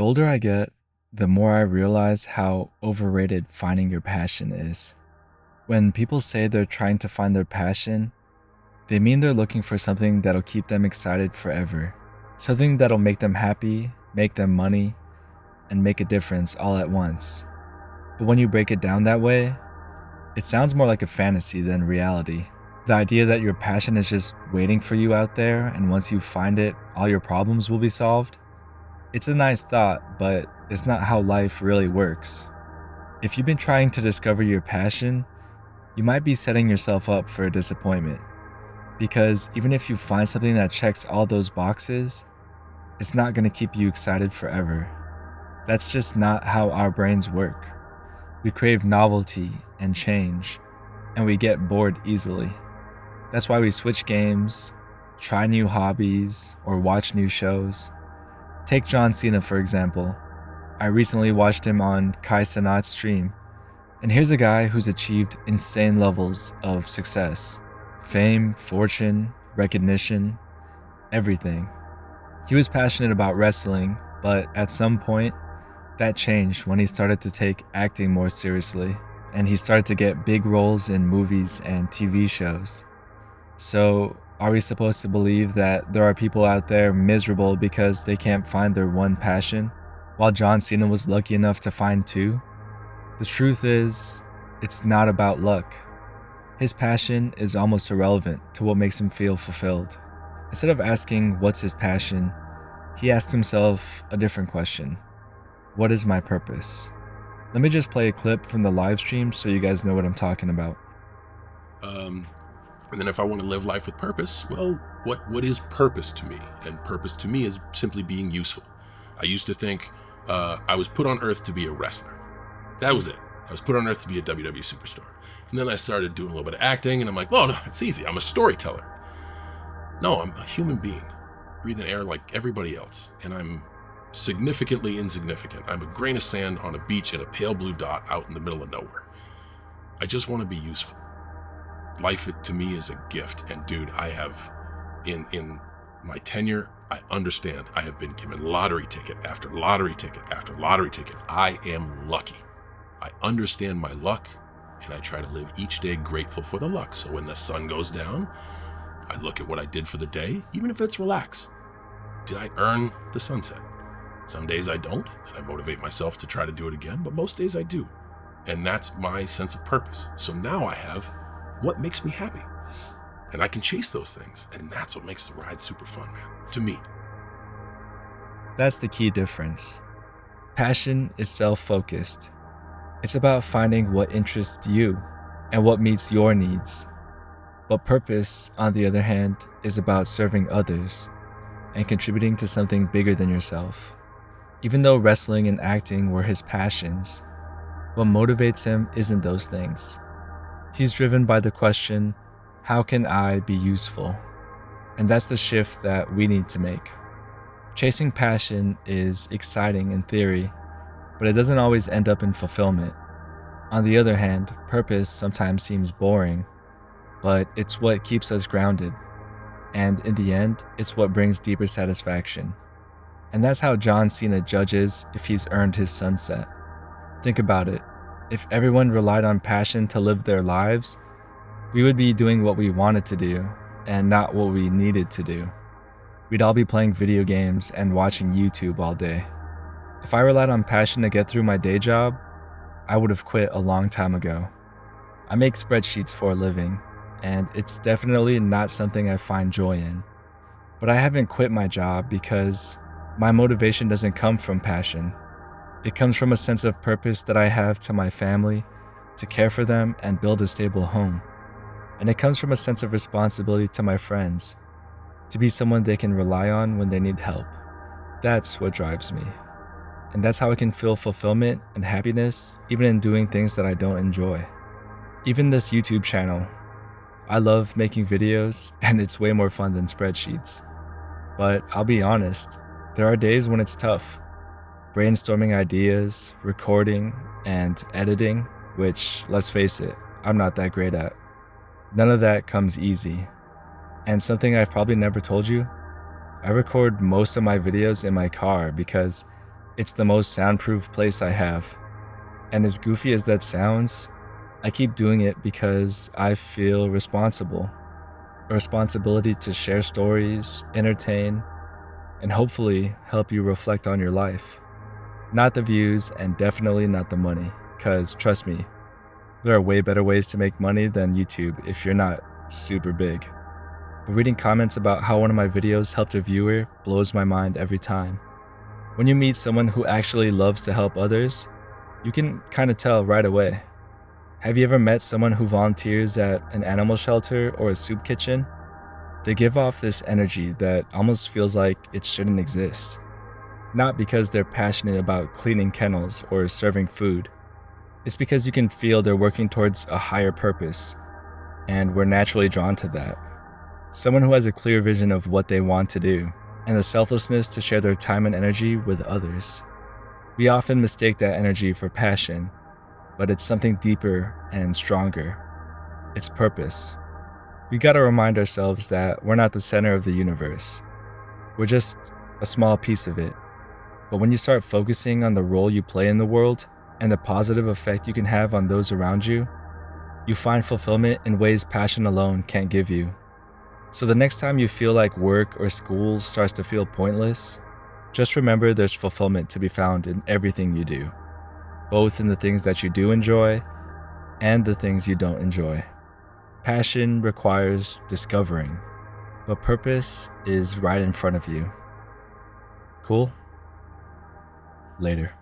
The older I get, the more I realize how overrated finding your passion is. When people say they're trying to find their passion, they mean they're looking for something that'll keep them excited forever. Something that'll make them happy, make them money, and make a difference all at once. But when you break it down that way, it sounds more like a fantasy than reality. The idea that your passion is just waiting for you out there, and once you find it, all your problems will be solved. It's a nice thought, but it's not how life really works. If you've been trying to discover your passion, you might be setting yourself up for a disappointment. Because even if you find something that checks all those boxes, it's not going to keep you excited forever. That's just not how our brains work. We crave novelty and change, and we get bored easily. That's why we switch games, try new hobbies, or watch new shows. Take John Cena for example. I recently watched him on Kai Cenat's stream, and here's a guy who's achieved insane levels of success. Fame, fortune, recognition, everything. He was passionate about wrestling, but at some point, that changed when he started to take acting more seriously, and he started to get big roles in movies and TV shows. So, are we supposed to believe that there are people out there miserable because they can't find their one passion, while John Cena was lucky enough to find two? The truth is, it's not about luck. His passion is almost irrelevant to what makes him feel fulfilled. Instead of asking what's his passion, he asked himself a different question. What is my purpose? Let me just play a clip from the live stream so you guys know what I'm talking about. And then if I want to live life with purpose, well, what is purpose to me? And purpose to me is simply being useful. I used to think I was put on earth to be a wrestler. That was it. I was put on earth to be a WWE superstar. And then I started doing a little bit of acting, and I'm like, well, no, it's easy. I'm a storyteller. No, I'm a human being, breathing air like everybody else. And I'm significantly insignificant. I'm a grain of sand on a beach in a pale blue dot out in the middle of nowhere. I just want to be useful. Life to me is a gift, and dude, I have, in my tenure, I understand. I have been given lottery ticket after lottery ticket after lottery ticket. I am lucky. I understand my luck, and I try to live each day grateful for the luck. So when the sun goes down, I look at what I did for the day, even if it's relax. Did I earn the sunset? Some days I don't, and I motivate myself to try to do it again, but most days I do. And that's my sense of purpose. So now I have what makes me happy. And I can chase those things. And that's what makes the ride super fun, man. To me. That's the key difference. Passion is self-focused. It's about finding what interests you and what meets your needs. But purpose, on the other hand, is about serving others and contributing to something bigger than yourself. Even though wrestling and acting were his passions, what motivates him isn't those things. He's driven by the question, how can I be useful? And that's the shift that we need to make. Chasing passion is exciting in theory, but it doesn't always end up in fulfillment. On the other hand, purpose sometimes seems boring, but it's what keeps us grounded. And in the end, it's what brings deeper satisfaction. And that's how John Cena judges if he's earned his sunset. Think about it. If everyone relied on passion to live their lives, we would be doing what we wanted to do and not what we needed to do. We'd all be playing video games and watching YouTube all day. If I relied on passion to get through my day job, I would have quit a long time ago. I make spreadsheets for a living, and it's definitely not something I find joy in. But I haven't quit my job because my motivation doesn't come from passion. It comes from a sense of purpose that I have to my family, to care for them and build a stable home. And it comes from a sense of responsibility to my friends, to be someone they can rely on when they need help. That's what drives me. And that's how I can feel fulfillment and happiness even in doing things that I don't enjoy. Even this YouTube channel. I love making videos, and it's way more fun than spreadsheets. But I'll be honest, there are days when it's tough. Brainstorming ideas, recording, and editing, which, let's face it, I'm not that great at. None of that comes easy. And something I've probably never told you, I record most of my videos in my car because It's the most soundproof place I have. And as goofy as that sounds, I keep doing it because I feel responsible. A responsibility to share stories, entertain, and hopefully help you reflect on your life. Not the views and definitely not the money, because trust me, there are way better ways to make money than YouTube if you're not super big. But reading comments about how one of my videos helped a viewer blows my mind every time. When you meet someone who actually loves to help others, you can kind of tell right away. Have you ever met someone who volunteers at an animal shelter or a soup kitchen? They give off this energy that almost feels like it shouldn't exist. Not because they're passionate about cleaning kennels or serving food. It's because you can feel they're working towards a higher purpose, and we're naturally drawn to that. Someone who has a clear vision of what they want to do, and the selflessness to share their time and energy with others. We often mistake that energy for passion, but it's something deeper and stronger. It's purpose. We gotta remind ourselves that we're not the center of the universe. We're just a small piece of it. But when you start focusing on the role you play in the world and the positive effect you can have on those around you, you find fulfillment in ways passion alone can't give you. So the next time you feel like work or school starts to feel pointless, just remember there's fulfillment to be found in everything you do, both in the things that you do enjoy and the things you don't enjoy. Passion requires discovering, but purpose is right in front of you. Cool? Later.